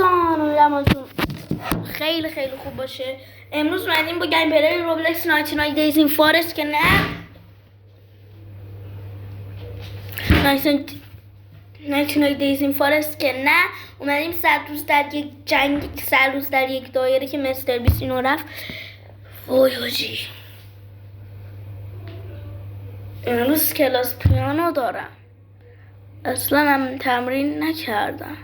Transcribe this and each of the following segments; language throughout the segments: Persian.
دوستان امیدوارم خیلی خیلی خوب باشه. امروز اومدیم با گیم پلی روبلکس 99 دیز این فارست که نه 99 دیز این فارست که نه اومدیم 100 روز در یک جنگ، 100 روز در یک دایره که مستر بیست اینو رفت. وای حاجی امروز کلاس پیانو دارم، اصلا هم تمرین نکردم.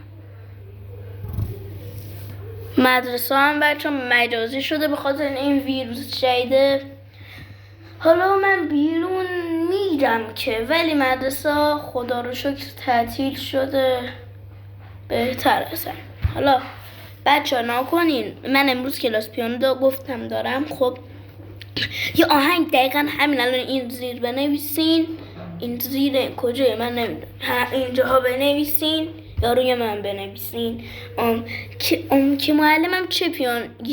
مدرسه هم بچه مجازی شده به خاطر این ویروس جدیده. حالا من بیرون میرم که، ولی مدرسه خدا رو شکر تعطیل شده، بهتر اصلا. حالا بچه ها نکنین، من امروز کلاس پیانو گفتم دارم. خب یه آهنگ دقیقا همین الان این زیر بنویسین. این زیر کجای من نمیدونم، اینجاها بنویسین یا روی من بنویسین که معلمم چه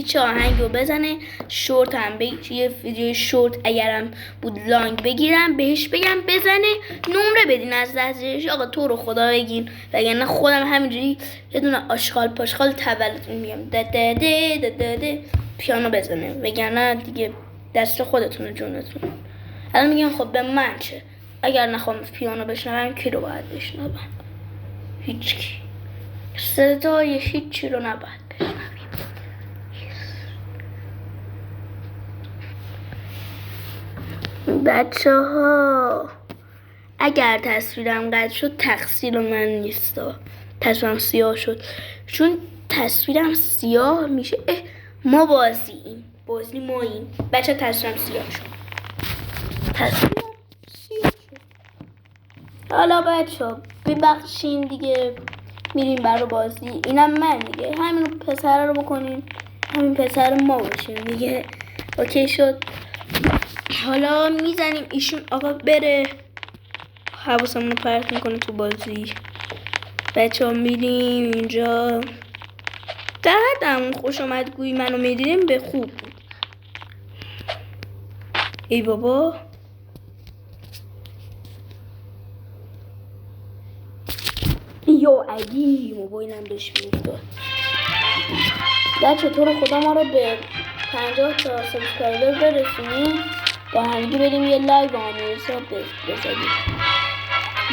چه آهنگ رو بزنه. شورت هم یه ویدیو شورت اگرم بود لانگ بگیرم بهش بگم بزنه، نمره بدین از دستش. آقا تو رو خدا بگین، وگرنه خودم همینجوری یه دونه آشغال پاشغال تولدتون میگم ده پیانو بزنه، وگرنه دیگه دست خودتون و جونتون. الان میگم خب به من چه؟ اگر نخوام پیانو بشنوم کی رو باید بشنوم؟ هیچکی. صدای هیچی رو نباید بشنویم. بچه ها اگر تصویرم قطع شد تقصیر من نیست، تصویرم سیاه شد چون تصویرم سیاه میشه. ما بازی ماییم بچه. تصویرم سیاه شد، حالا بچه ها ببخشین دیگه، میریم برای بازی. اینم من دیگه، همین پسر رو بکنین، همین پسر ما باشیم دیگه. اوکی شد. حالا میزنیم ایشون آقا بره، حواسمون رو پرت میکنه تو بازی. بچه ها میریم اینجا. در حد همون خوش آمدگویی منو میدیدیم به خوب بود. ای بابا یا علی موبایلم بهش میفتاد. بچه تو رو خدا ما رو به 50 تا سابسکرایبر برسونیم، با همگی بریم یه لایو آموزش بذاریم.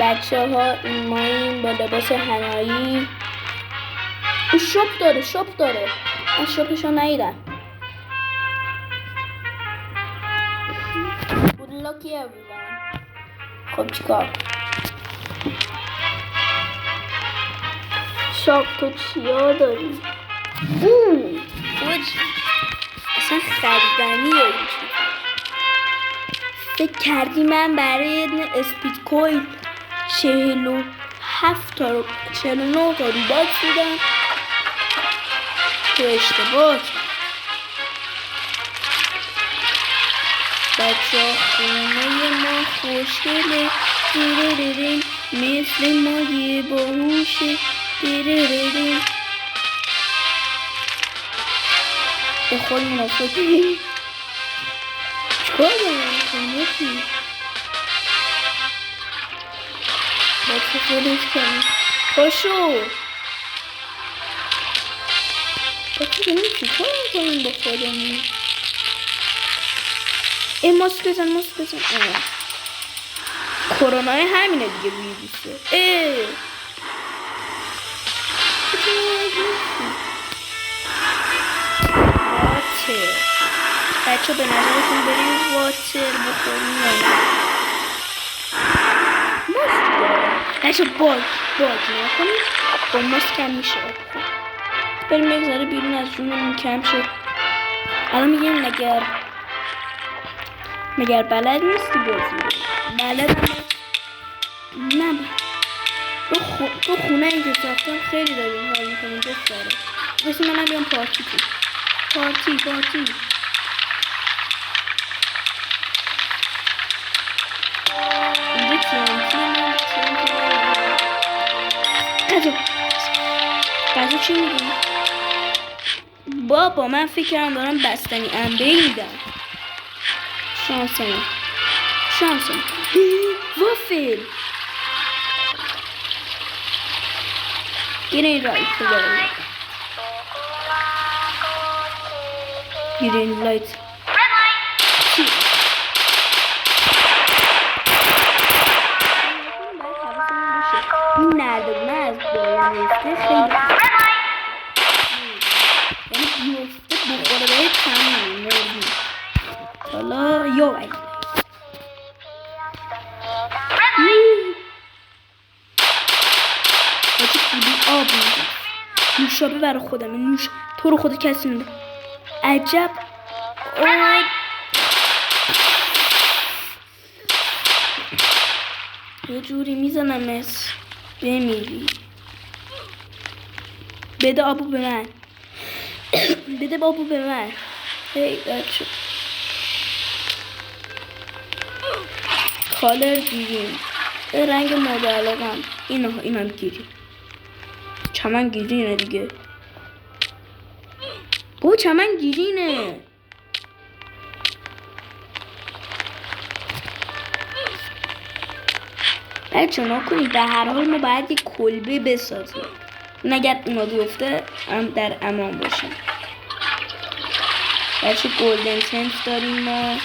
بچه ها این ماییم با لباس هنایی. این شاپ داره من شاپش رو ندیدم. Good luck everyone. خب چیکار؟ شاپ تو چیا داری؟ اصلا خریدنیه این چی؟ فکر کردی من برای یه دونه اسپید کوین 47 تا 49 تا روبات بودم؟ تو اشتباه. بچه خونه ما خوشگله دیره مثل مایه باهوشه دیره به خود منافقی چکار دارم کنیتی بچه خودش کنی پاشو. بچه کنیم چکار کنیم با خودمون؟ ای ماسک بزن کرونای همینه دیگه ویروسه. بچه به نظرتون بریم واتر بخوریم یا نه؟ ماسک دارم بچه باگ نکنیم، با ماسک هم میشه. بریم یک ذره بیرون از جونمون کم شد. الان میگیم مگر بلد نیستی بازی؟ بلدم نه. تو خونه اینجا ساختم خیلی داریم حال میکنیم دختره. بسی منم بیام پارتی اینجا غذا چی میگی؟ بابا من فکرم دارم بستنی انبه میدم. شانسم وافل گیره این رایت بگرم. گرین لایت این نردونه از بالا میفته خیلی یعنی بیفته بخوره به تمام مردی. حالا یا ولی بچه کلی آب میده نوشابه برای خودم نوش تو رو خود کسی نده عجب آب یه جوری میزنم بمیری بده آبو به من بده آبو به من هی بچه کالر گیریم رنگ مورد علاقم اینم گیریم چمن گیرینه دیگه بابا چمن گیرینه بچه نکنید به هر حال ما باید یک کلبه بسازیم اون اگر اونا بیفته هم در امان باشیم بچه گلدن تنت داریم ما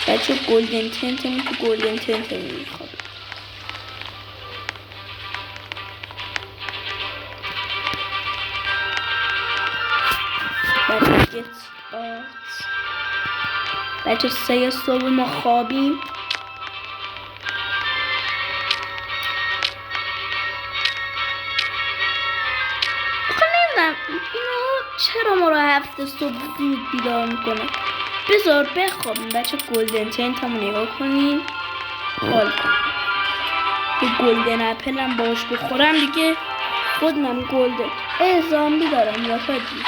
بچه گلدن تنتمون تو گلدن تنتمون میخواد بچه 3 صبح ما خوابیم اینا چرا ما رو 7 صبح زود بیدار میکنه بذار بخوابیم بچه گلدن تنت همو نگاه کنیم حال کنیم یه گلدن اپل هم باش بخورم دیگه خودم گلدن زامبی دارم یا فدی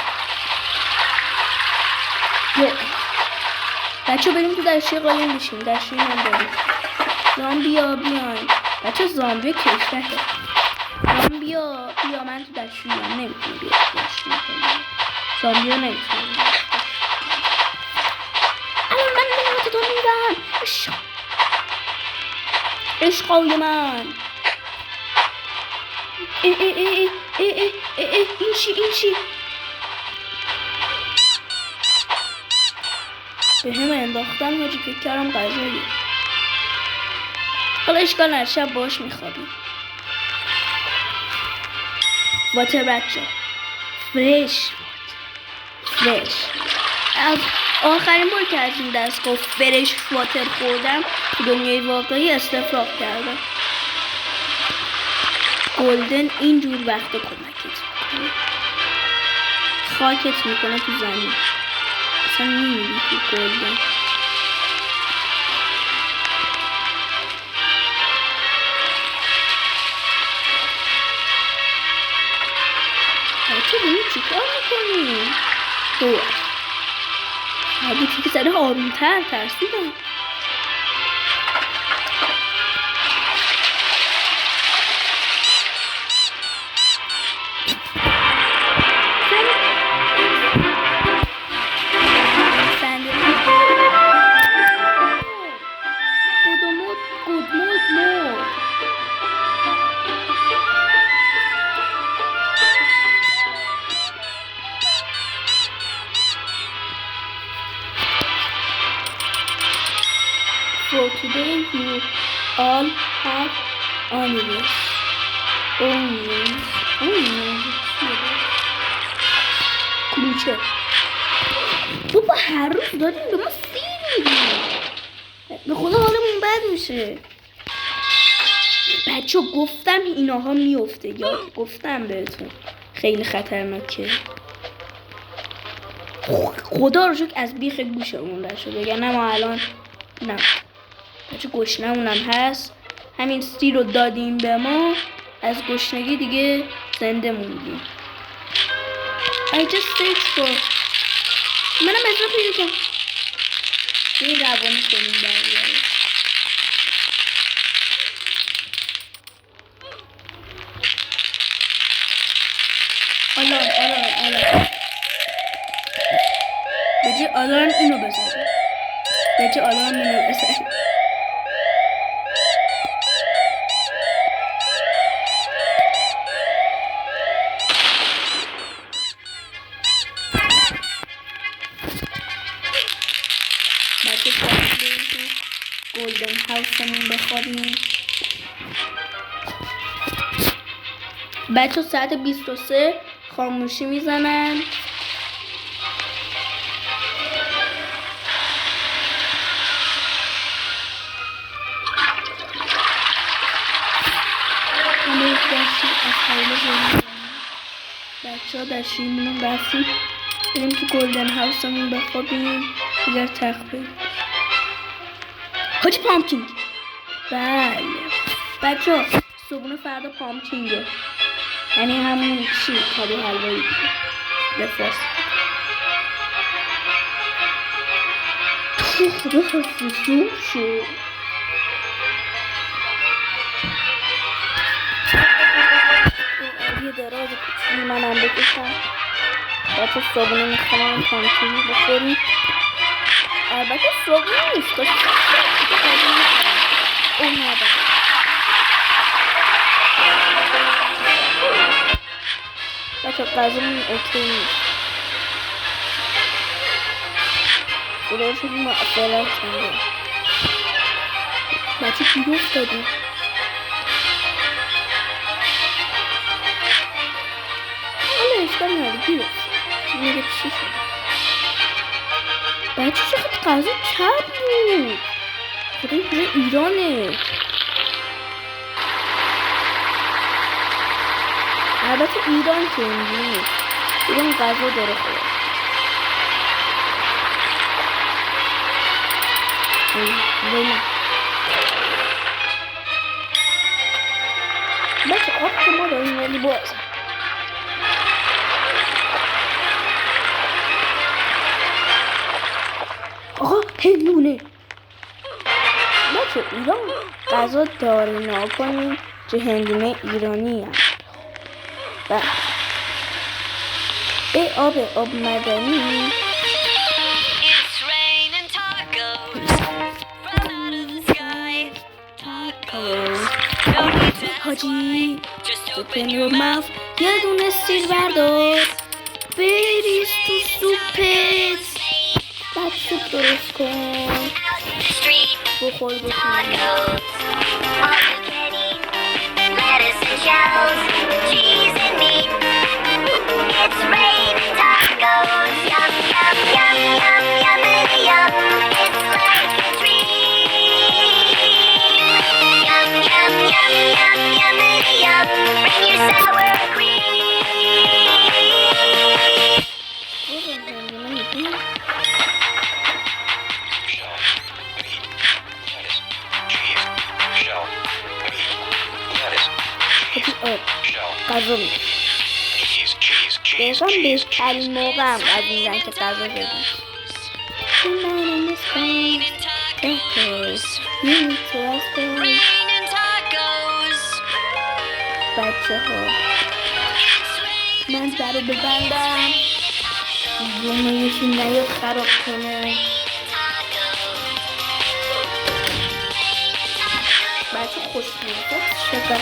بچه بریم تو دشتی قایم بشیم دشتی هم داریم زامبی ها بیان بچه زامبی کشته زامبی ها بیا من تو دشتی هم نمیتونی بیا تو دشتی زامبی ها نمیتونی الان من نمیتونی تو میدم عشقای من این چی به همه انداختم حاجی فکر کردم غذایی حالا اشکال نداره شب باش میخوابیم واتر بچه فرش از آخرین بار که از این دستگاه فرش واتر خوردم تو دنیای واقعی استفراغ کردم گلدن اینجور وقت کمکت میکنه خاکت میکنه تو زمین اصلا میمیری تو گلدن بچه بینی چی کار میکنی؟ تو هرگی که زده آرومتر ترسیدم For today you all have onions. کلوچه بابا هر روز داریم به ما سیر میدیم به خدا حالمون بد میشه بچه گفتم ایناها میفته یا گفتم بهتون خیلی خطرناکه خدا رو شکر از بیخ گوشمون در شده بگن ما الان نه بچه گشنمونم هست همین سیر رو دادیم به ما از گشنگی دیگه زنده موندیم I just stayed for منم ازا پیدا کنم این روانی کنیم برگرد الان بجه الان اینو بزنیم بچه الان اینو بزنیم هاوسمون بخوابیم. بچه ساعت 23 خاموشی میزنن. بچه ها در شیرمون رفتیم بریم تو گلدن هاوسمون بخوابیم. اگر تخت بریم حاجی پامکینگ. بله بچه ها صبحونه فردا پامکینگه، یعنی همون چی کابو حلوایی بفرست. خدا خفیسون شد. یه دراز کچولی منم بکشم. بچه صبحونه میخوام پامکینگ بخوریم. البته صبحونه نیست باشه اومدم. بچه غذامون اوکی نیست. خدا شد ما افراد چنده بچه گیر افتادیم. حالا اشکال نداره گیر افتاد. میگه چی شد بچه چقدر غذا کم بود. خدا این ایرانه. البته ایران که اینجوری نیست. ایران غذا داره خدا. بچه آب که ما داریم ولی باز آقا هندونه. بچه ایران غذا داره ناکنیم که هندونه ایرانی هم. به آب مدنی حاجی open your mouth. یه دونه سیر بردار بریز تو سوپت. بعد سوپ درست کن بخور بخور. It's raining tacos, yum, yum, yum, yum, yummity yum. It's like a dream. Yum, yum, yum, yum, yummity yum. Bring your sour cream. غذا دقیقا بهترین موقع هم از این رنگ که غذا بدیم. بچه ها من در رو ببندم زومه یکی نیاد خراب کنه. بچه خوش میده شکر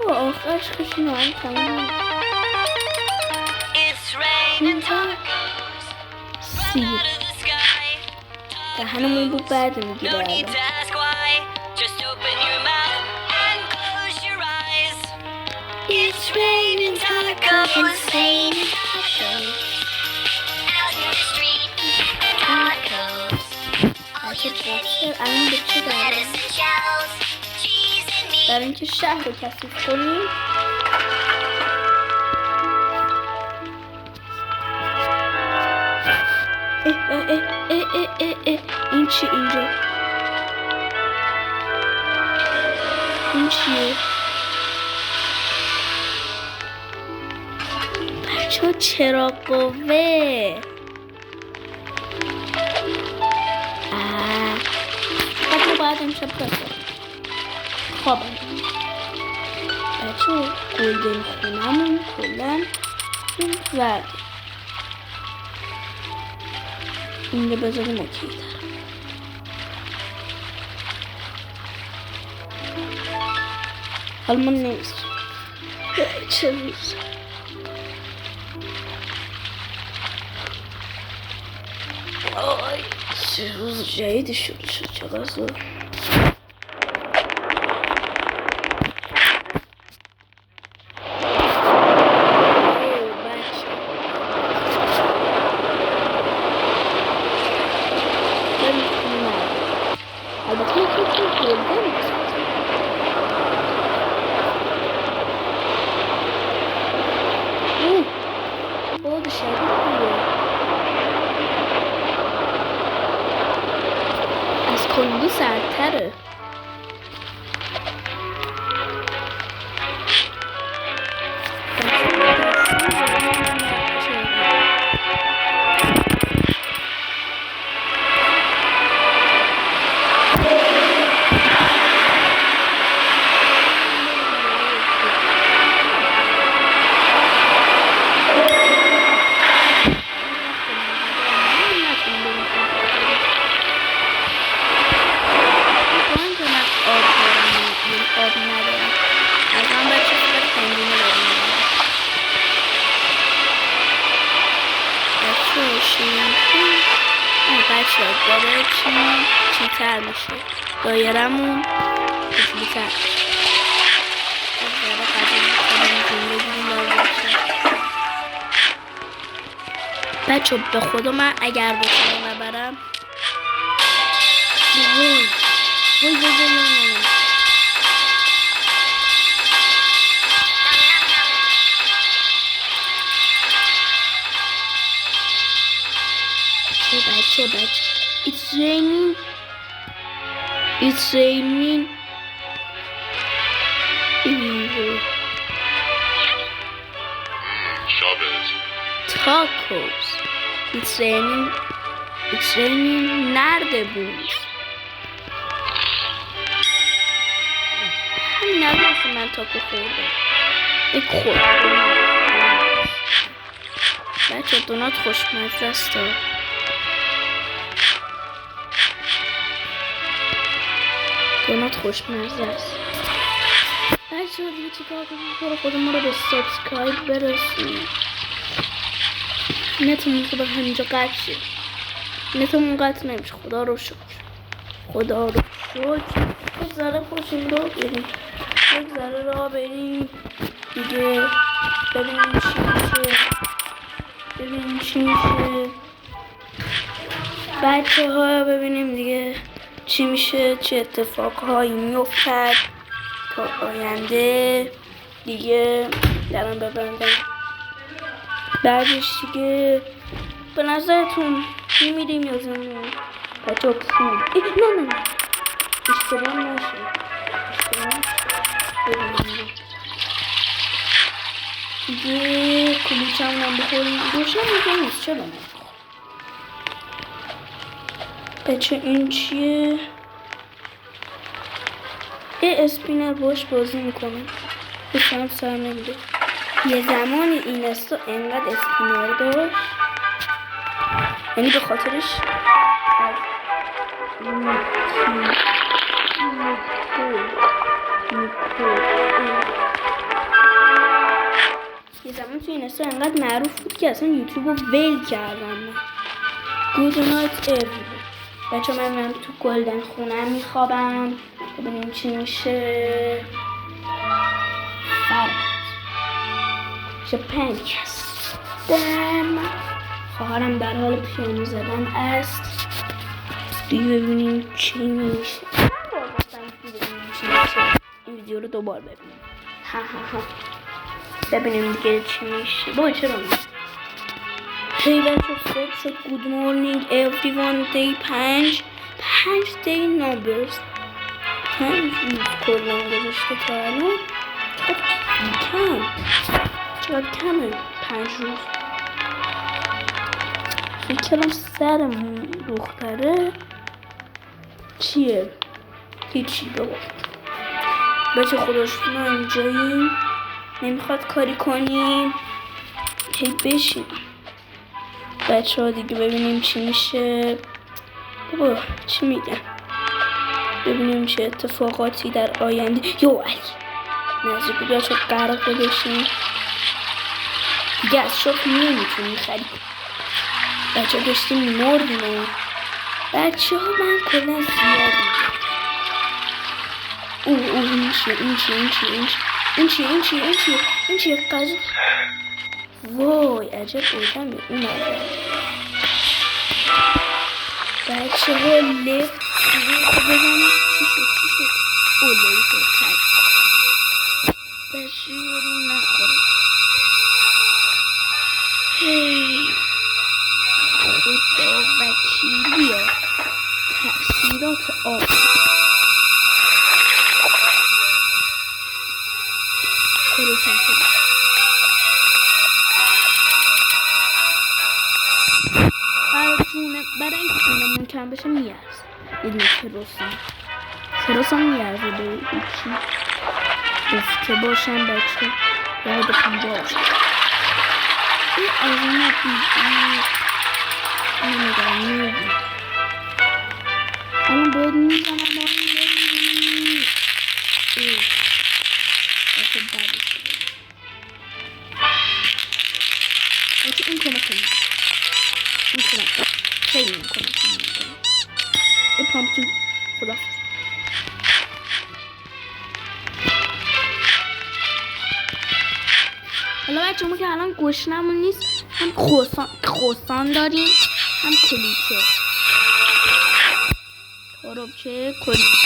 آخرش کشیم هم تمام. سیر دهنمون بود بعد میگیره الان. It's raining tacos, raining tacos. Out in the street, tacos. All you can eat, lettuce and shells, cheese and meat. برای اینکه شهر رو کثیف کنیم این چی اینجا؟ این چیه؟ بچه ها چرا قوه؟ خب ما باید امشب بخوریم خوابم. بچه ها گلدن خونمون کلن این ورده اینجا بذاریم اوکی دارم. حالا من نمیستم چه روز بچه روز جدیدی شروع شد. چقدر زود. البته یکی گلدن بود شدید از کندی سردتره. چیتر میشه دایرمون کوچولوتر بچه به خدا من اگر بکنم نبرم بچه It's raining. Chavez. Tacos. It's raining. Neredebuz? همین الان که من تاکو خوردم. بچه دونات خوشمزه است. دونات خوشمزه است. بچه ها دیگه چیکار کنیم؟ خودمون رو به سابسکرایب برسیم. نتمون که به همینجا قطع شد. نتمون قطع نمیشه. خدا رو شکر. یک ذره پاشیم رو بریم. یک ذره را بریم دیگه. ببینیم چی میشه. بچه ها ببینیم دیگه چی میشه، چه اتفاقهایی میافتد تا آینده دیگه. درم ببندم بعدش دیگه. به نظرتون میمیریم یا زمین؟ بچه ها کسیم نه اشتباه نشه. دیگه کلیچمون هم بخوریم. روشن میگه نیست. چرا نه بچه این چیه؟ اسپینر باش بازی میکنه. بسنم سر نمیده. یه زمانی اینستا انقدر اسپینر داشت، یعنی به خاطرش از یه زمان تو اینستا انقدر معروف بود که اصلا یوتیوب رو ول کردن. Good night everyone. بچه من تو گلدن خونم میخوابم. ببینیم چی میشه. پنکس دم. خواهرم در حال پیانو زدن است. دیگه ببینیم چی میشه. این ویدیو رو دوبار ببینیم. ببینیم دیگه چی میشه. بابا چرا میشه؟ هی بچه صبح شد. Good morning everyone. Day 5 day numbers. 5 روز کلان گذاشته تا الان. چقدر کمه 5 روز. فکرم سرمون دختره چیه؟ هیچی بابا. بچه خودشون ما اینجاییم. نمیخواد کاری کنیم. هی بشین بچه ها دیگه. ببینیم چی میشه. بابا چی میگن؟ ببینیم چه اتفاقاتی در آینده. یو علی نزدیک بیا چه قرقه بشیم دیگه. از شاپ نمیتونیم خرید. بچه داشتیم مردیم. بچه ها من کلا زیاد این چیه قضا. وای عجب بودم اون آره. بچه ها لفت بزنیم. چی شد اولی شد چک بچه ها رو نخوره. خدا وکیلی ها تأثیرات آب برای اینکه جونمون کم بشه میارز یه دونه کروسان میارزه به هیچی گفته باشم بچه یادتون باشه. این آزمون بیدی نمیدونم الان باید میزنم با این ببینیم بچه بدی شده بچه این کمک کنیم خیلی میکنم این پامکین خدا حالا بچه ما که الان گشنمون نیست هم خوستان داریم هم کلیچه تاربچه کلیچه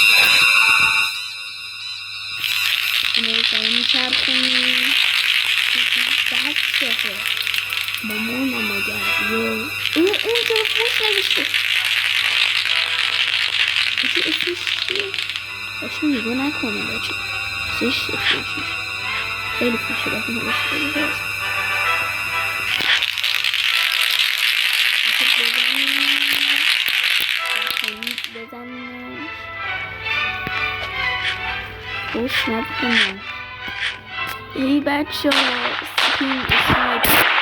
اینه داریم میچرخونیم بچه مامانم اگر اون چرا فوش نوشته بچه اسمش چیه؟ بچه نگاه نکنیم بچه زشته فوشش خیلی فوشه بچه نوشته بچه بزنیم فوش نکنیم. ای بچه سپین اسنایپر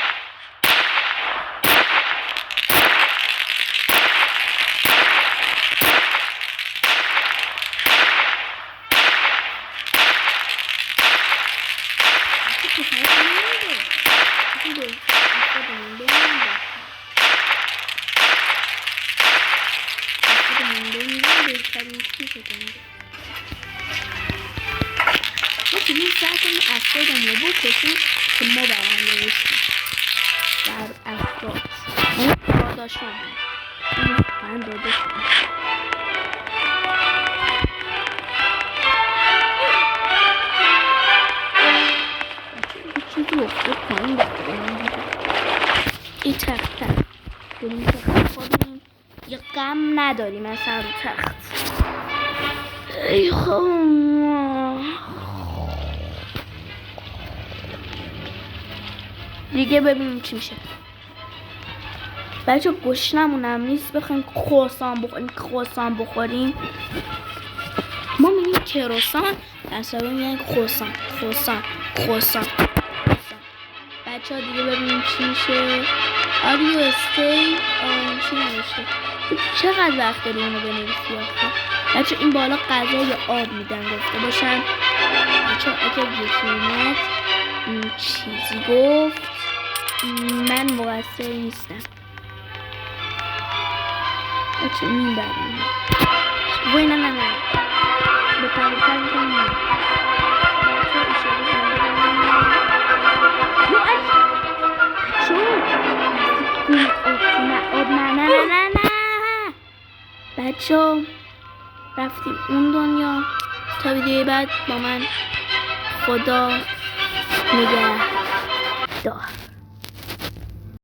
این ساعتون افرادمون رو بکشیم که ما برنده بشیم در افراد این داداشم من داداشم چیزی افتاد پایین بکنیم این تخت بریم تخت خودیم یه غم نداریم اصلا رو تخت. ای خواهم دیگه ببینیم چی میشه. بچه گشنمونم نیست بخوایم خواسان بخوریم ما میگیم کروسان اصلا میگن خواسان بچه ها دیگه ببینیم چی میشه. آریو استی چی نمیشه چقدر وقت داری اونو بنویسی آخه بچه این بالا غذا یا آب میدن گفته باشن. بچه اگر یکی اومد چیزی گفت من مقصر نیستم بچه میبریم وای نه به پرو کنیم بچه اشاره نه بچه رفتیم اون دنیا. تا ویدیوی بعد با من خدا نگهدار.